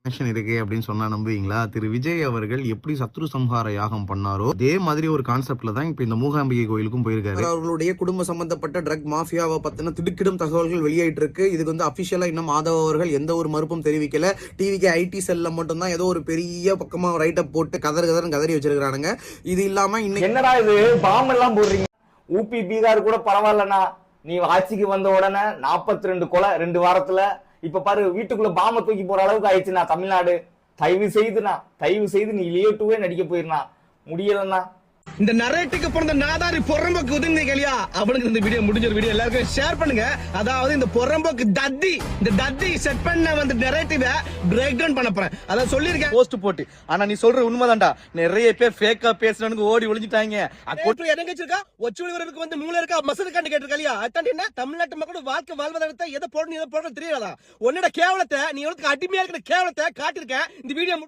Connection இருக்கு அப்படின்னு சொன்னா நம்புவீங்களா? திரு விஜய் அவர்கள் எப்படி சத்ரு சம்ஹார யாகம் பண்ணாரோ, அதே மாதிரி ஒரு கான்செப்ட்ல தான் இப்ப இந்த மூகாம்பிகை கோயிலுக்கும் போயிருக்காரு. அவர்களுடைய குடும்ப சம்பந்தப்பட்ட ட்ரக் மாஃபியாவை பத்தின திடுக்கிடும் தகவல்கள் வெளியாயிட்டு இருக்கு. இதுக்கு வந்து அபிஷியலா இன்னும் மாதவ அவர்கள் எந்த ஒரு மறுப்பும் தெரிவிக்கல. டிவிக்கு ஐடி செல்ல மட்டும் தான் ஏதோ ஒரு பெரிய பக்கமா ரைட் அப் போட்டு கதறி வச்சிருக்கானுங்க. இது இல்லாம இன்னைக்கு என்னடா இது பாம் எல்லாம் போடுறீங்க? ஊபி பீகார் கூட பரவாயில்லண்ணா, நீ ஆட்சிக்கு வந்த உடனே 42 கொலை 2 வாரத்துல. இப்ப பாரு, வீட்டுக்குள்ள பாம தூக்கி போற அளவுக்கு ஆயிடுச்சுண்ணா தமிழ்நாடு. தயவு செய்து நீ லியோ2வே நடிக்க போயிருந்தா முடியலண்ணா. இந்த நரேட்டுக்கு பிறந்த நாதாரி பொறம்போக்கு உதவி இல்லையா, அவனுக்கு இந்த வீடியோ முடிஞ்ச வீடியோ எல்லாருக்கும் ஷேர் பண்ணுங்க. அதாவது இந்த பொறம்போக்கு தத்தி செட் பண்ண வந்து நரேட்டிவ பிரேக் டவுன் பண்ண போறேன். அத சொல்லிருக்கேன் போஸ்ட் போட்டு. ஆனா நீ சொல்ற உண்மைதான்டா, நிறைய பேர் ஃபேக்கா பேசுறவனுக்கு ஓடி ஒளிஞ்சிட்டாங்க. அக்கோட்டு இறங்கிச்சிருக்கா ஒச்சுவருக்கு வந்து மூளை இருக்கா மசல் இருக்கான்னு கேட்டிருக்கா இல்லையா? அதான் என்ன தமிழ்நாட்டு மக்களோட வாழ்க்கை வாழ்வதை எதை போடணும் தெரியாதா? உன்னோட கேவலத்தை, நீ எவ்வளவுக்கு அடிமையா இருக்கிற கேவலத்தை காட்டிருக்கேன் இந்த வீடியோ.